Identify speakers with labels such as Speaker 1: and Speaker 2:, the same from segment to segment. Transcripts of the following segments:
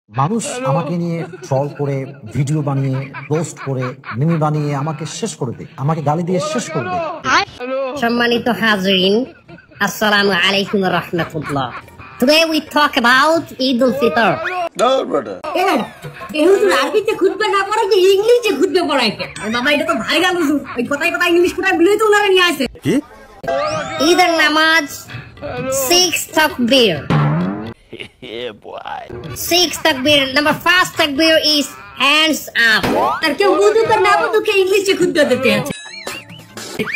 Speaker 1: মানুষ আমাকে নিয়ে ট্রল করে, ভিডিও বানিয়ে, পোস্ট করে, মিমি বানিয়ে আমাকে শেষ করে দেয়, আমাকে গালি দিয়ে শেষ করে দেয়।
Speaker 2: সম্মানিত হাজরিন, আসসালামু আলাইকুম ওয়া রাহমাতুল্লাহ। Today we talk about Eid al-Fitr.
Speaker 3: No, brother.
Speaker 4: হুজুর আরবিতে খুতবা না পড়াই তো ইংলিশে খুতবা পড়াইতে। বাবা এটা তো ভাইরাল হুজুর। ওই কথাই কথাই ইংলিশ কোথায় বলেই তো উনারা নিয়ে আসে।
Speaker 3: কি?
Speaker 2: ঈদের নামাজ 6 takbir.
Speaker 3: Yeah, boy.
Speaker 2: 6 takbir. Number first takbir is hands up.
Speaker 4: আর কেউ বুঝু তো না বুঝু কে ইংলিশে খুতবা দিতে আছে।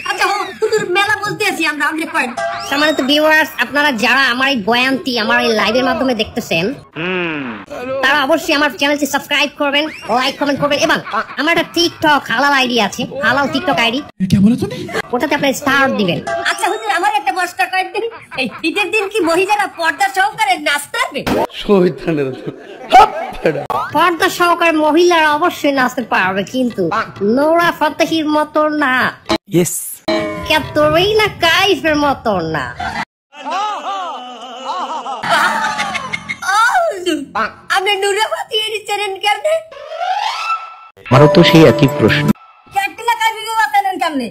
Speaker 4: আচ্ছা হুজুর মেলা বলতে আছি আমরা আপনি কয়েন।
Speaker 2: সম্মানিত ভিউয়ার্স, আপনারা যারা আমার এই বয়ানটি আমার এই লাইভের মাধ্যমে দেখতেছেন, তারা অবশ্যই আমার চ্যানেলটি সাবস্ক্রাইব করবেন, লাইক কমেন্ট করবেন এবং আমার একটা টিকটক হালাল আইডি আছে, হালাল টিকটক আইডি, ওটাতে আপনি স্টার দিবেন।
Speaker 4: আচ্ছা হুজুর আমার একটা প্রশ্ন করেন দিন, এই ঈদের দিন কি মহিলারা পর্দা সহকারে নাচতে পারবে?
Speaker 2: পর্দা সহকারে মহিলারা অবশ্যই নাচতে পারবে, কিন্তু নোরা ফতেহির মতো না,
Speaker 3: Yes.
Speaker 2: ক্যাটরিনা কাইফের মতো না।
Speaker 4: আপনি নুরাবাতি এর চ্যানেল কেমনে?
Speaker 5: আমারও তো সেই একই প্রশ্ন।
Speaker 4: ক্যাটরিনা কাইফের বাতানেন কেমনে?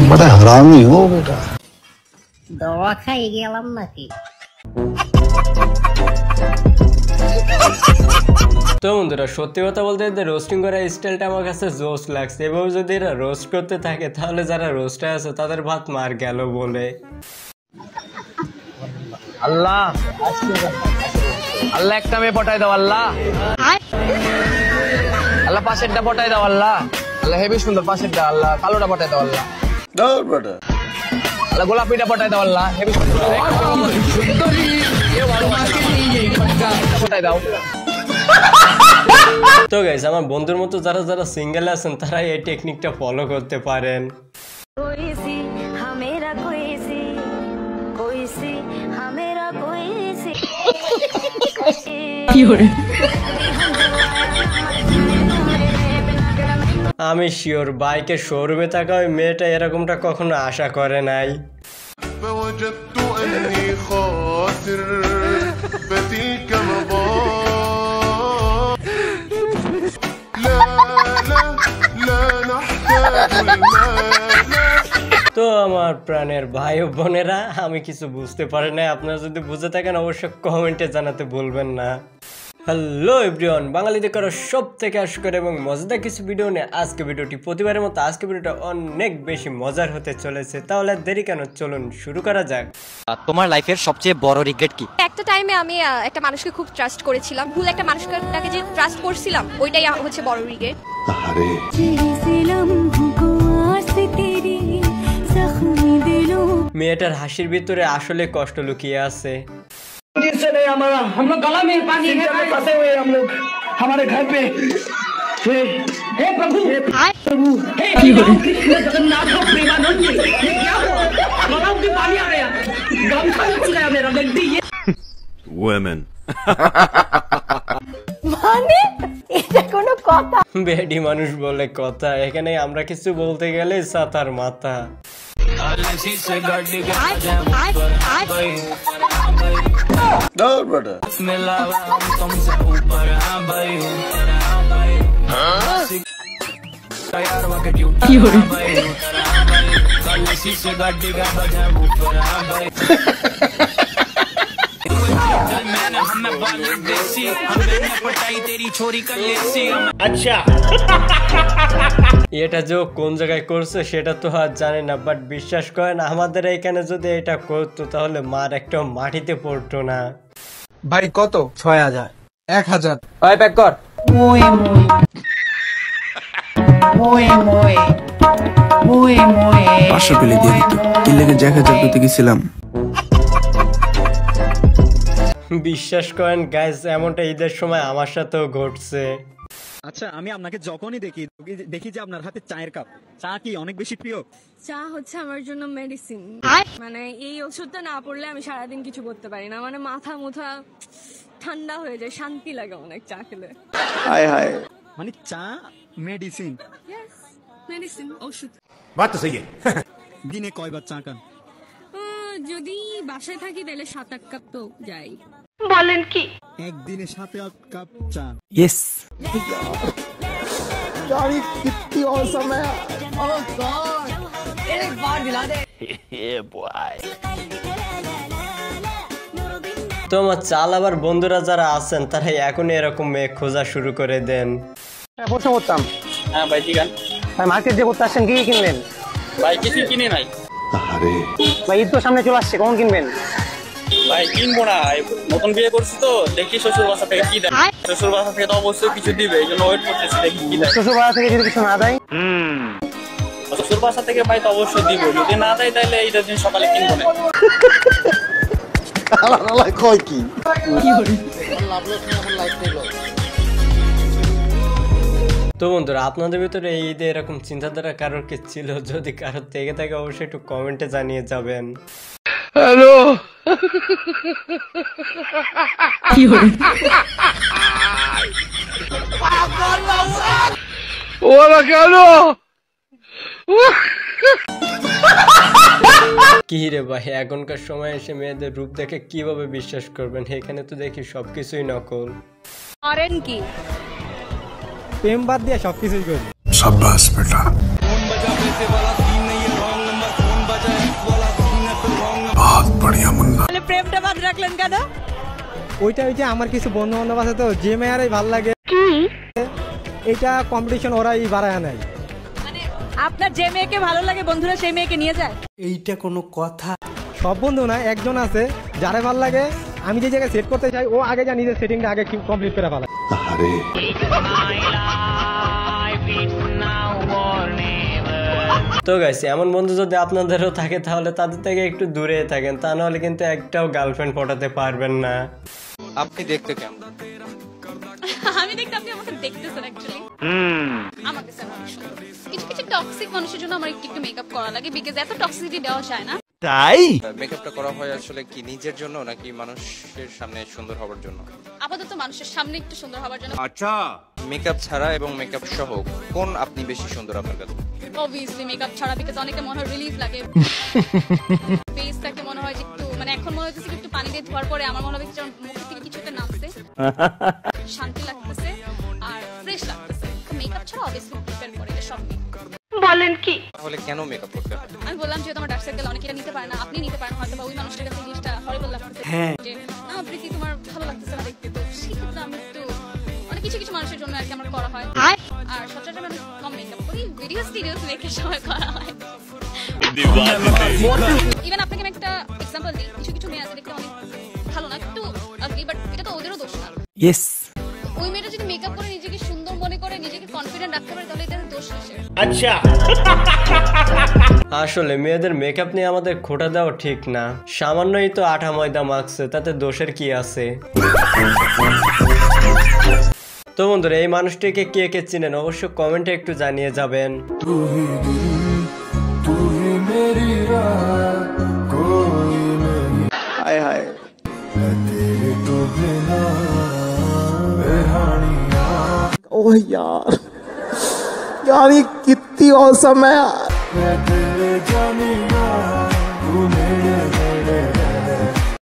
Speaker 3: बड़ा हरामी हो बेटा।
Speaker 2: দোয়া খাই গেলাম নাকি?
Speaker 6: তো বন্ধুরা, সত্যি কথা বলতে এদের রোস্টিং করার স্টাইলটা আমার কাছে জোস লাগছে। এভাবে যদি এরা রোস্ট করতে থাকে তাহলে যারা রোস্টার আছে তাদের ভাত মার গেল বলে।
Speaker 7: আল্লাহ আল্লাহ একটা মেয়ে পটাই দাও, আল্লাহ আল্লাহ পাশেরটা পটাই দাও, আল্লাহ আল্লাহ হেবি সুন্দর পাশেরটা, আল্লাহ কালোটা পটাই দাও, আল্লাহ
Speaker 3: No, brother.
Speaker 7: আল্লাহ গোলাপিটা পটাই দাও, আল্লাহ হেবি সুন্দর পটাই দাও।
Speaker 6: তো গাইস, আমার বন্ধুর মতো যারা যারা সিঙ্গেল আছেন তারা এই টেকনিকটা ফলো করতে পারেন। আমি শিওর বাইকের শোরুমে থাকা ওই মেয়েটা এরকমটা কখনো আশা করে নাই।
Speaker 8: فوجدت أني خاسر فتلك لا لا لا نحتاج المال.
Speaker 6: তো আমার প্রাণের ভাই ও বোনেরা, আমি কিছু বুঝতে পারি না, আপনারা যদি বুঝে থাকেন অবশ্যই কমেন্টে জানাতে ভুলবেন না। হ্যালো এভরিওয়ান, বাঙালিদের করা সব থেকে আশকর এবং মজাদার কিছু ভিডিও নিয়ে আজকে ভিডিওটি। প্রতিবারের মতো আজকে ভিডিওটা অনেক বেশি মজার হতে চলেছে, তাহলে দেরি কেন, চলুন শুরু করা যাক।
Speaker 5: তোমার লাইফের সবচেয়ে বড় রিগ্রেট কি?
Speaker 9: একটা টাইমে আমি একটা মানুষকে খুব ট্রাস্ট করেছিলাম, ভুল একটা মানুষটাকে যে ট্রাস্ট করছিলাম ওইটাই হচ্ছে বড় রিগ্রেট।
Speaker 6: মেয়েটার হাসির ভিতরে আসলে কষ্ট লুকিয়ে আছে।
Speaker 7: हम लोग गला में पानी फंसे हुए, हम लोग हमारे घर पे हे प्रभु हे कृष्ण जगन्नाथ प्रेमानंद, ये क्या हुआ? गला में पानी आ गया, गमछा निकल गया मेरा, गलती ये
Speaker 8: Women.
Speaker 4: মানে এটা কোনো কথা?
Speaker 6: বেডি মানুষ বলে কথা, এখানে আমরা কিছু বলতে গেলে সাতার মাথা।
Speaker 3: No, brother.
Speaker 6: এটা যে কোন জায়গায় করছে সেটা তো আর জানি না, বাট বিশ্বাস করেন আমাদের এখানে যদি এটা করতো তাহলে মার একটা মাটিতে পড়তো না।
Speaker 7: ভাই কত? 6000 1000
Speaker 6: ওই প্যাক কর।
Speaker 10: পাঁচশো পেলে দিয়ে দিত, কি লেগে 1000 পেতে গেছিলাম।
Speaker 6: বিশ্বাস করেন গাইস, এমনটা ঈদের সময় আমার সাথেও ঘটছে।
Speaker 11: আচ্ছা, আমি আপনাকে যখনই দেখি যে আপনার হাতে চায়ের কাপ, চা কি অনেক বেশি প্রিয়?
Speaker 9: চা হচ্ছে আমার জন্য মেডিসিন, মানে এই ওষুধটা না পড়লে আমি সারাদিন কিছু করতে পারি না, মানে মাথা মুথা ঠান্ডা হয়ে যায়, শান্তি লাগে অনেক চা খেলে।
Speaker 3: हाय हाय।
Speaker 11: মানে চা মেডিসিন?
Speaker 9: মেডিসিন, ওষুধ।
Speaker 8: बात तो सही है।
Speaker 11: দিনে কয়বার চা খান?
Speaker 9: যদি বাসায় থাকি তাহলে 7-8 কাপ তো যাই।
Speaker 12: বলেন কি?
Speaker 11: একদিনে 7-8 কাপ চা।
Speaker 10: ইয়েস।
Speaker 3: यार ये कितनी औसम है।
Speaker 4: ओह गॉड, एक बार दिला दे।
Speaker 6: তো আমার চাল আবার বন্ধুরা যারা আছেন তারা এখন এরকম মেয়ে খোঁজা শুরু করে দেন।
Speaker 13: প্রশ্ন করতাম। হ্যাঁ ভাই ঠিক আছে। ভাই মার্কেট যে করতে আসছেন কি কিনলেন? ভাই কিছু কিনে নাই।
Speaker 3: আরে
Speaker 13: ভাই ঈদ তো সামনে চলে আসছে, কখন কিনবেন?
Speaker 14: ভাই কিনবো না, নতুন বিয়ে করছি তো, দেখি শ্বশুর বাসা থেকে কি দেয়। শ্বশুর বাসা থেকে তো অবশ্যই কিছু দিবে, এই জন্য ওয়েট করতেছি দেখি কি দেয়।
Speaker 13: শ্বশুর বাসা থেকে যদি কিছু না দেয়?
Speaker 14: শ্বশুর বাসা থেকে ভাই তো অবশ্যই দিব, যদি না দেয় তাহলে এইটার দিন সকালে কিনবো না।
Speaker 3: কয় কি
Speaker 6: তো বন্ধুরা আপনাদের ভিতরে এই ঈদে এরকম চিন্তাধারা কারোর কি ছিল? যদি কারোর থেকে থাকে অবশ্যই একটু কমেন্টে জানিয়ে যাবেন।
Speaker 7: হ্যালো ওরা কেন
Speaker 6: কি রে ভাই, এখনকার সময় এসে মেয়েদের রূপ দেখে কিভাবে বিশ্বাস করবেন? এখানে তো দেখি সবকিছুই নকল।
Speaker 12: করেন কি?
Speaker 11: প্রেম বাদ দিয়ে সবকিছুই করি।
Speaker 10: শাবাশ বেটা। বহুত বড়িয়া মুন্না।
Speaker 12: তাহলে প্রেমটা বাদ রাখলেন কেন?
Speaker 11: ওইটা ওই যে আমার কিছু বন্ধু বান্ধব আছে তো, যে মেয়ারই ভাল লাগে
Speaker 12: কি
Speaker 11: এটা কম্পিটিশন ওরাই বাড়ায় নাই।
Speaker 12: মানে আপনার যে মেয়েকে ভালো লাগে বন্ধুরা সেই মেয়েকে নিয়ে যায়?
Speaker 10: এইটা কোনো কথা?
Speaker 11: সব বন্ধু না, একজন আছে যারে ভাল লাগে, আমি যে জায়গায় সেট করতে চাই ও আগে যা নিজের সেটিংটা আগে কমপ্লিট করে ফেলা।
Speaker 3: আরে
Speaker 6: তো গাইস এমন বন্ধু যদি আপনাদেরও থাকে তাহলে তাদের থেকে একটু দূরে থাকেন, তা নাহলে কিন্তু একটাও গার্লফ্রেন্ড পটাতে পারবেন না।
Speaker 5: আপনি দেখতে কেমন?
Speaker 9: আমি দেখতে, আপনি আমাকে দেখতেছেন অ্যাকচুয়ালি। আমাকে স্যার অনেক সুন্দর। কিছু কিছু টক্সিক মানুষের জন্য আমার একটু মেকআপ করা লাগে, বিকজ এত টক্সিসিটি দেওয়া যায় না।
Speaker 5: তাই মেকআপটা করা হয় আসলে কি নিজের জন্য নাকি মানুষের সামনে সুন্দর হওয়ার জন্য?
Speaker 9: আপাতত মানুষের সামনে একটু সুন্দর হওয়ার জন্য।
Speaker 5: আচ্ছা, মেকআপ ছাড়া এবং মেকআপ সহ কোন আপনি বেশি সুন্দর আপনার কাছে?
Speaker 9: অবভিয়াসলি মেকআপ ছাড়া, বিকজ অনেকে মনে হয় রিলিফ লাগে। ফেসটাকে মনে হয় যে একটু, মানে এখন মনে হচ্ছে একটু পানি দিয়ে ধোয়ার পরে আমার মনে হবে যে মুখ থেকে কিছু একটা নামছে, শান্তি লাগতেছে আর ফ্রেশ লাগতেছে। মেকআপ ছাড়া অবভিয়াসলি প্রিফার করে সব।
Speaker 12: বলেন কি?
Speaker 5: তাহলে কেন মেকআপ করতে হয়?
Speaker 9: আমি বললাম যেহেতু আমার ডার্ক সার্কেল অনেকে নিতে পারে না, আপনি নিতে পারেন হয়তো, বা ওই মানুষটার কাছে জিনিসটা হরিবল লাগতেছে যে না প্রীতি তোমার ভালো লাগতেছে না দেখতে, তো সেক্ষেত্রে আমি একটু মানে কিছু কিছু মানুষের জন্য আর কি আমার করা হয়। আর সচরাচর আমি কম মেকআপ করি, ভিডিওস দেখে সময় করা হয়। ইভেন আপনাকে আমি একটা এক্সাম্পল দিই, কিছু কিছু মেয়ে আছে দেখতে অনেক ভালো না, একটু আগলি, বাট এটা তো ওদেরও দোষ না।
Speaker 10: ইয়েস।
Speaker 9: ওই মেয়েটা যদি মেকআপ করে নিজেকে সুন্দর মনে করে, নিজেকে কনফিডেন্ট রাখতে পারে, তাহলে এটার দোষ কিসের?
Speaker 6: আচ্ছা, আসলে মেয়েদের মেকআপ নিয়ে আমাদের খোটা দেওয়া ঠিক না। সামান্যই তো আঠা ময়দা মাখছে, তাতে দোষের কি আছে? তো বন্ধুরা এই মানুষটিকে কে কে চিনেন অবশ্য কমেন্টে একটু জানিয়ে যাবেন।
Speaker 3: हाय हाय ओह यार यार ये कितनी औसम है यार।